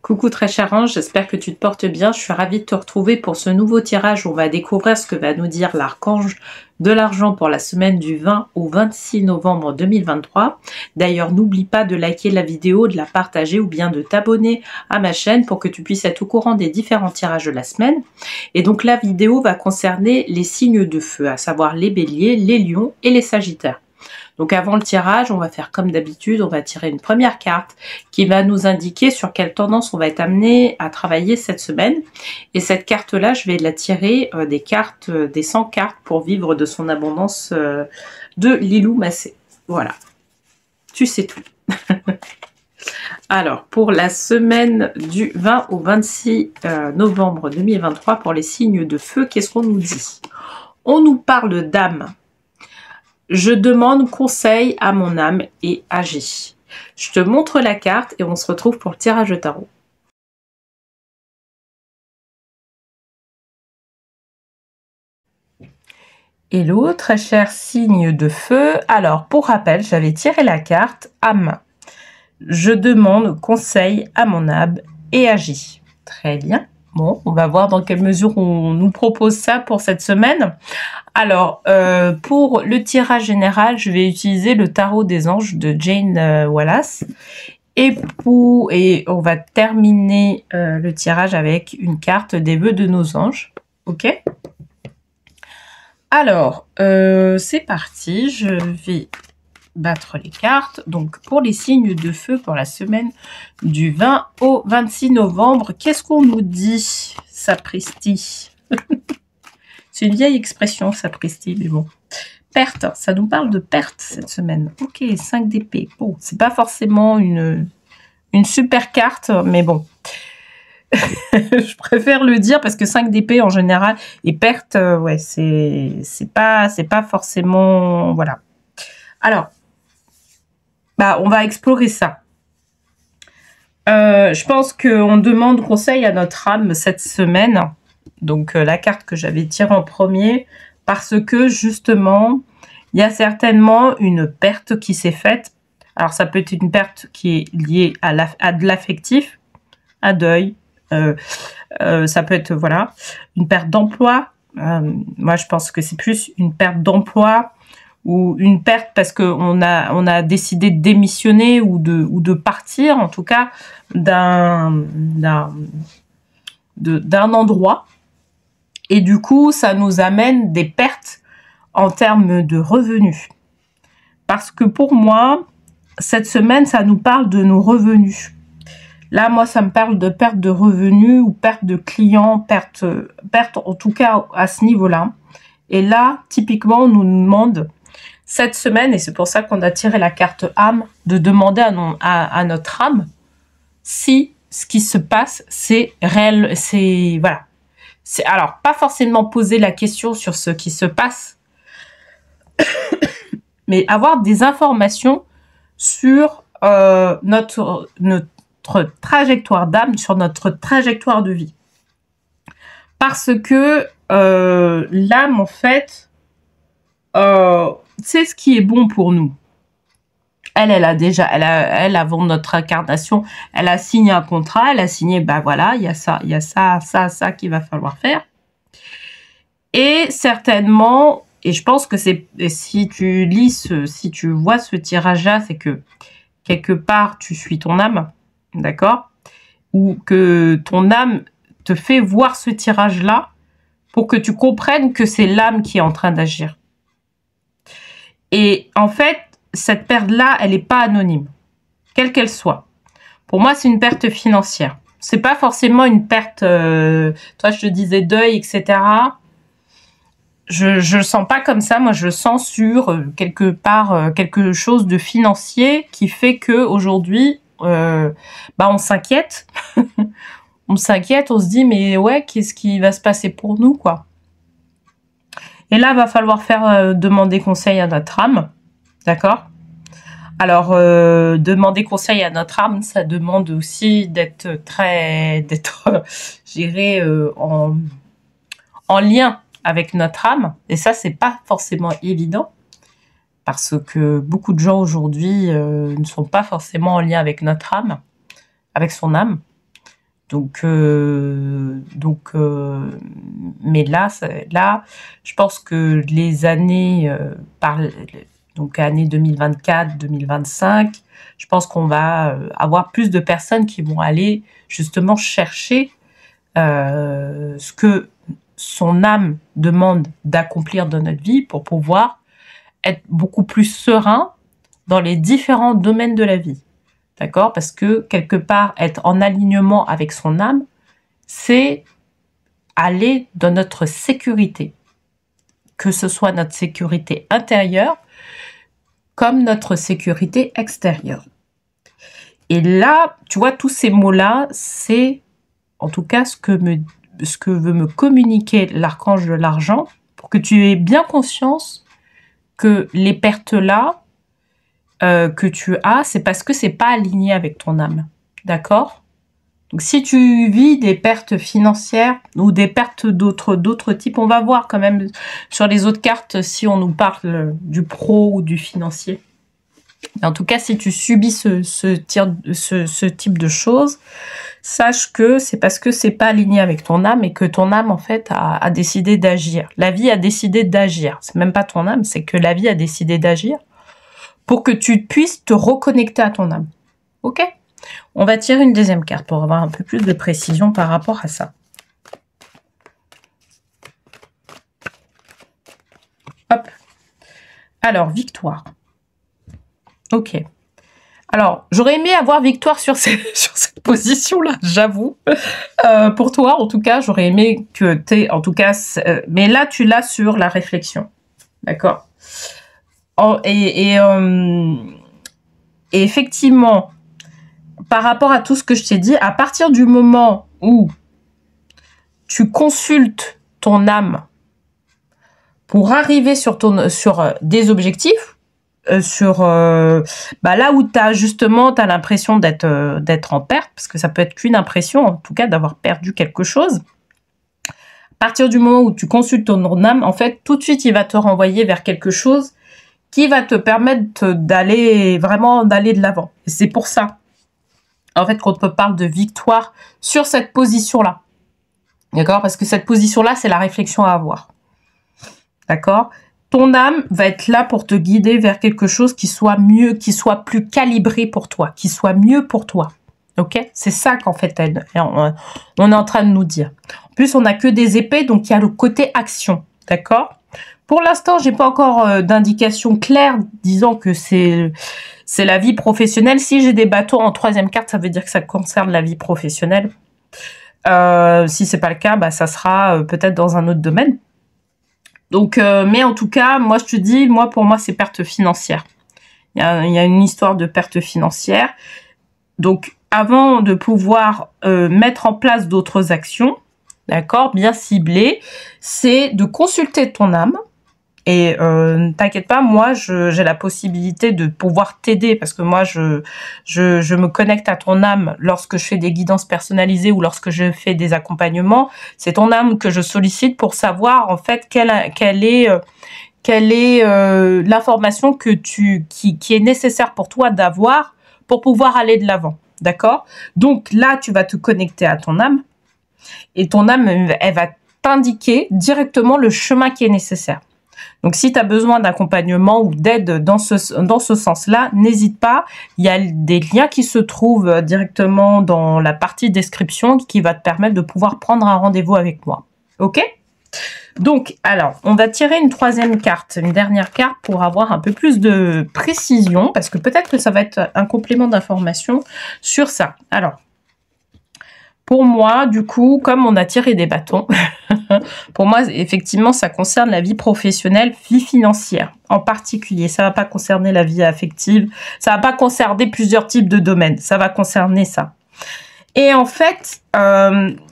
Coucou très cher ange, j'espère que tu te portes bien. Je suis ravie de te retrouver pour ce nouveau tirage où on va découvrir ce que va nous dire l'archange de l'argent pour la semaine du 20 au 26 novembre 2023. D'ailleurs, n'oublie pas de liker la vidéo, de la partager ou bien de t'abonner à ma chaîne pour que tu puisses être au courant des différents tirages de la semaine. Et donc la vidéo va concerner les signes de feu, à savoir les béliers, les lions et les sagittaires. Donc avant le tirage, on va faire comme d'habitude, on va tirer une première carte qui va nous indiquer sur quelle tendance on va être amené à travailler cette semaine. Et cette carte-là, je vais la tirer des 100 cartes pour vivre de son abondance de Lilou Massé. Voilà, tu sais tout. Alors, pour la semaine du 20 au 26 novembre 2023, pour les signes de feu, qu'est-ce qu'on nous dit? On nous parle d'âme. Je demande conseil à mon âme et agis. Je te montre la carte et on se retrouve pour le tirage de tarot. Hello, très cher signe de feu. Alors, pour rappel, j'avais tiré la carte âme. Je demande conseil à mon âme et agis. Très bien. Bon, on va voir dans quelle mesure on nous propose ça pour cette semaine. Alors, pour le tirage général, je vais utiliser le tarot des anges de Jane Wallace. Et on va terminer le tirage avec une carte des vœux de nos anges. Ok? Alors, c'est parti. Je vais battre les cartes. Donc, pour les signes de feu pour la semaine du 20 au 26 novembre, qu'est-ce qu'on nous dit, sapristi? C'est une vieille expression, sapristi, mais bon. Perte, ça nous parle de perte cette semaine. Ok, 5 d'épée. Bon, c'est pas forcément une super carte, mais bon. Je préfère le dire parce que 5 d'épée en général et perte, ouais, c'est pas forcément... Voilà. Alors, bah, on va explorer ça. Je pense qu'on demande conseil à notre âme cette semaine. Donc, la carte que j'avais tirée en premier, parce que, justement, il y a certainement une perte qui s'est faite. Alors, ça peut être une perte qui est liée à de l'affectif, un deuil. Ça peut être, voilà, une perte d'emploi. Moi, je pense que c'est plus une perte d'emploi ou une perte parce qu'on a décidé de démissionner ou de partir, en tout cas, d'un endroit. Et du coup, ça nous amène des pertes en termes de revenus. Parce que pour moi, cette semaine, ça nous parle de nos revenus. Là, moi, ça me parle de perte de revenus ou perte de clients, perte en tout cas à ce niveau-là. Et là, typiquement, on nous demande cette semaine, et c'est pour ça qu'on a tiré la carte âme, de demander à notre âme si ce qui se passe, c'est réel, c'est... Voilà. Alors, pas forcément poser la question sur ce qui se passe, mais avoir des informations sur notre trajectoire d'âme, sur notre trajectoire de vie. Parce que l'âme, en fait, c'est ce qui est bon pour nous. Elle avant notre incarnation, elle a signé un contrat, elle a signé, ben voilà, il y a ça qu'il va falloir faire. Et certainement, et je pense que si tu vois ce tirage-là, c'est que quelque part, tu suis ton âme, d'accord? Ou que ton âme te fait voir ce tirage-là pour que tu comprennes que c'est l'âme qui est en train d'agir. Et en fait, cette perte-là, elle n'est pas anonyme, quelle qu'elle soit. Pour moi, c'est une perte financière. C'est pas forcément une perte, toi je te disais deuil, etc. Je le sens pas comme ça. Moi, je le sens sur quelque part quelque chose de financier qui fait que aujourd'hui, on s'inquiète. On s'inquiète, on se dit mais ouais, qu'est-ce qui va se passer pour nous, quoi. Et là, va falloir demander conseil à notre âme. D'accord? Alors, demander conseil à notre âme, ça demande aussi d'être je dirais, en lien avec notre âme. Et ça, c'est pas forcément évident. Parce que beaucoup de gens aujourd'hui ne sont pas forcément en lien avec notre âme, avec son âme. Mais là, je pense que les années, donc année 2024, 2025, je pense qu'on va avoir plus de personnes qui vont aller justement chercher ce que son âme demande d'accomplir dans notre vie pour pouvoir être beaucoup plus serein dans les différents domaines de la vie. D'accord? Parce que quelque part, être en alignement avec son âme, c'est aller dans notre sécurité. Que ce soit notre sécurité intérieure comme notre sécurité extérieure. Et là, tu vois, tous ces mots-là, c'est en tout cas ce que veut me communiquer l'archange de l'argent, pour que tu aies bien conscience que les pertes-là que tu as, c'est parce que c'est pas aligné avec ton âme. D'accord? Donc si tu vis des pertes financières ou des pertes d'autres types, on va voir quand même sur les autres cartes si on nous parle du pro ou du financier. En tout cas, si tu subis ce type de choses, sache que c'est parce que c'est pas aligné avec ton âme et que ton âme, en fait, a décidé d'agir. La vie a décidé d'agir. C'est même pas ton âme, c'est que la vie a décidé d'agir pour que tu puisses te reconnecter à ton âme. Ok? On va tirer une deuxième carte pour avoir un peu plus de précision par rapport à ça. Hop. Alors, victoire. Ok. Alors, j'aurais aimé avoir victoire sur cette position-là, j'avoue. Pour toi, en tout cas, j'aurais aimé que tu aies, en tout cas... mais là, tu l'as sur la réflexion. D'accord? Et effectivement, par rapport à tout ce que je t'ai dit, à partir du moment où tu consultes ton âme pour arriver sur des objectifs, là où tu as l'impression d'être en perte, parce que ça peut être qu'une impression, en tout cas, d'avoir perdu quelque chose. À partir du moment où tu consultes ton âme, en fait, tout de suite, il va te renvoyer vers quelque chose qui va te permettre d'aller de l'avant. Et c'est pour ça, en fait, qu'on te parle de victoire sur cette position-là. D'accord? Parce que cette position-là, c'est la réflexion à avoir. D'accord? Ton âme va être là pour te guider vers quelque chose qui soit mieux, qui soit plus calibré pour toi, qui soit mieux pour toi. Ok? C'est ça qu'en fait, on est en train de nous dire. En plus, on n'a que des épées, donc il y a le côté action. D'accord? Pour l'instant, j'ai pas encore d'indication claire disant que c'est la vie professionnelle. Si j'ai des bâtons en troisième carte, ça veut dire que ça concerne la vie professionnelle. Si c'est pas le cas, ça sera peut-être dans un autre domaine. Donc, mais en tout cas, moi je te dis, pour moi c'est perte financière. Il y a une histoire de perte financière. Donc, avant de pouvoir mettre en place d'autres actions, d'accord, bien ciblées, c'est de consulter ton âme. Et t'inquiète pas, moi j'ai la possibilité de pouvoir t'aider parce que moi je me connecte à ton âme lorsque je fais des guidances personnalisées ou lorsque je fais des accompagnements. C'est ton âme que je sollicite pour savoir en fait quelle est l'information qui est nécessaire pour toi d'avoir pour pouvoir aller de l'avant. D'accord? Donc là, tu vas te connecter à ton âme et ton âme, elle va t'indiquer directement le chemin qui est nécessaire. Donc, si tu as besoin d'accompagnement ou d'aide dans ce sens-là, n'hésite pas. Il y a des liens qui se trouvent directement dans la partie description qui va te permettre de pouvoir prendre un rendez-vous avec moi. Ok? Donc, alors, on va tirer une troisième carte, une dernière carte pour avoir un peu plus de précision parce que peut-être que ça va être un complément d'information sur ça. Alors, pour moi, du coup, comme on a tiré des bâtons, pour moi, effectivement, ça concerne la vie professionnelle, vie financière en particulier. Ça va pas concerner la vie affective, ça va pas concerner plusieurs types de domaines, ça va concerner ça. Et en fait,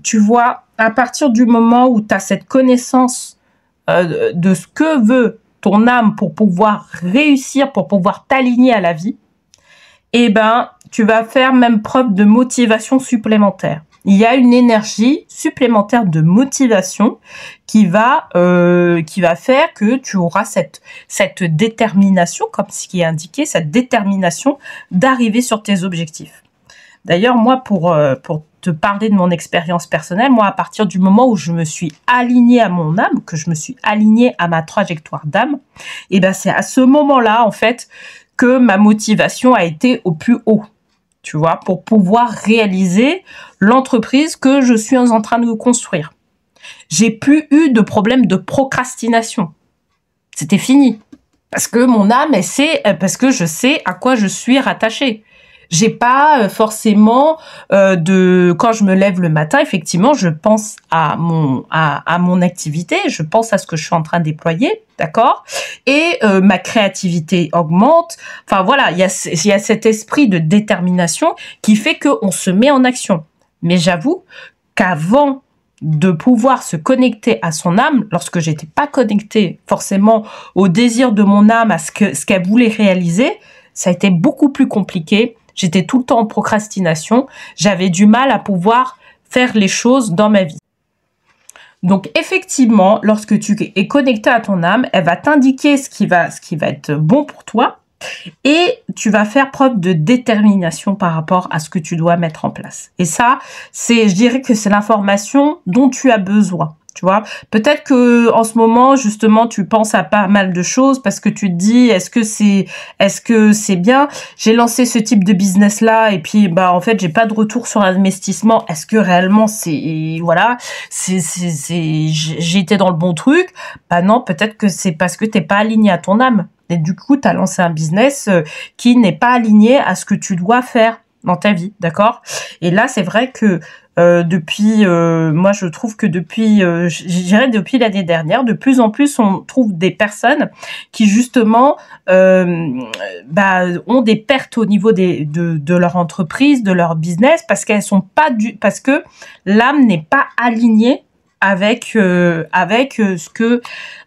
tu vois, à partir du moment où tu as cette connaissance de ce que veut ton âme pour pouvoir réussir, pour pouvoir t'aligner à la vie, eh ben, tu vas faire même preuve de motivation supplémentaire. Il y a une énergie supplémentaire de motivation qui va faire que tu auras cette détermination, comme ce qui est indiqué, cette détermination d'arriver sur tes objectifs. D'ailleurs, moi, pour te parler de mon expérience personnelle, moi, à partir du moment où je me suis alignée à mon âme, que je me suis alignée à ma trajectoire d'âme, et ben c'est à ce moment-là, en fait, que ma motivation a été au plus haut, tu vois, pour pouvoir réaliser l'entreprise que je suis en train de construire. J'ai plus eu de problème de procrastination. C'était fini. Parce que mon âme, parce que je sais à quoi je suis rattachée. J'ai pas forcément quand je me lève le matin, effectivement, je pense à mon activité, je pense à ce que je suis en train de déployer, d'accord? Et ma créativité augmente. Enfin voilà, il y a cet esprit de détermination qui fait qu'on se met en action. Mais j'avoue qu'avant de pouvoir se connecter à son âme, lorsque j'étais pas connectée forcément au désir de mon âme, à ce qu'elle voulait réaliser, ça a été beaucoup plus compliqué. J'étais tout le temps en procrastination. J'avais du mal à pouvoir faire les choses dans ma vie. Donc effectivement, lorsque tu es connecté à ton âme, elle va t'indiquer ce qui va être bon pour toi. Et tu vas faire preuve de détermination par rapport à ce que tu dois mettre en place. Et ça, je dirais que c'est l'information dont tu as besoin. Tu vois, peut-être que en ce moment, justement, tu penses à pas mal de choses parce que tu te dis, est-ce que c'est bien? J'ai lancé ce type de business là et puis, bah, en fait, j'ai pas de retour sur investissement. Est-ce que réellement j'ai été dans le bon truc? Bah non, peut-être que c'est parce que t'es pas aligné à ton âme. Et du coup, tu as lancé un business qui n'est pas aligné à ce que tu dois faire dans ta vie, d'accord? Et là, c'est vrai que moi, je trouve que depuis l'année dernière, de plus en plus, on trouve des personnes qui justement ont des pertes au niveau de leur entreprise, de leur business, parce parce que l'âme n'est pas alignée avec ce que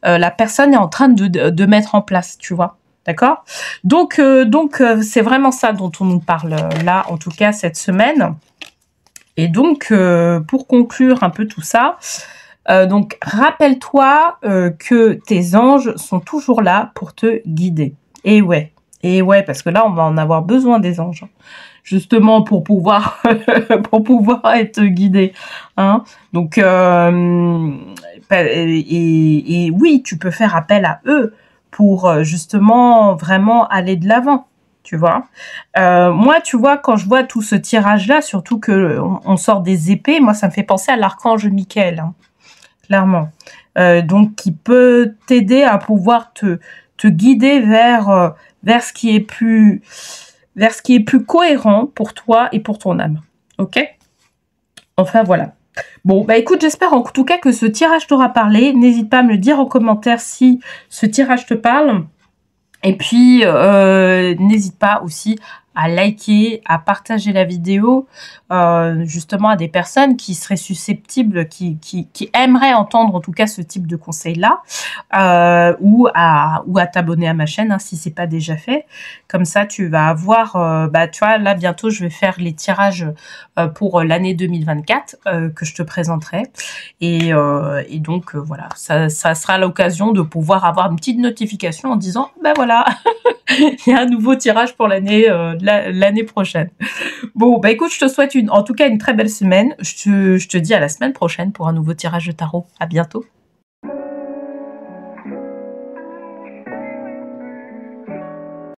la personne est en train de mettre en place, tu vois. D'accord? Donc c'est vraiment ça dont on nous parle là, en tout cas cette semaine. Et donc, pour conclure un peu tout ça, donc rappelle-toi que tes anges sont toujours là pour te guider. Et ouais, parce que là, on va en avoir besoin des anges, justement pour pouvoir être guidé. Hein. Donc, et oui, tu peux faire appel à eux pour justement vraiment aller de l'avant. Tu vois, moi, tu vois, quand je vois tout ce tirage-là, surtout que on sort des épées, moi, ça me fait penser à l'archange Michael, hein, clairement. Donc, qui peut t'aider à pouvoir te guider vers ce qui est plus cohérent pour toi et pour ton âme. Ok? Enfin, voilà. Bon, bah écoute, j'espère en tout cas que ce tirage t'aura parlé. N'hésite pas à me le dire en commentaire si ce tirage te parle. Et puis, n'hésite pas aussi à liker, à partager la vidéo, justement à des personnes qui seraient susceptibles, qui aimeraient entendre en tout cas ce type de conseils-là, ou à t'abonner à ma chaîne, hein, si c'est pas déjà fait. Comme ça, tu vas avoir, tu vois, là bientôt, je vais faire les tirages pour l'année 2024 que je te présenterai. Et donc, voilà, ça sera l'occasion de pouvoir avoir une petite notification en disant, ben voilà, il y a un nouveau tirage pour l'année prochaine. Bon, bah écoute, je te souhaite en tout cas une très belle semaine. Je te dis à la semaine prochaine pour un nouveau tirage de tarot. À bientôt.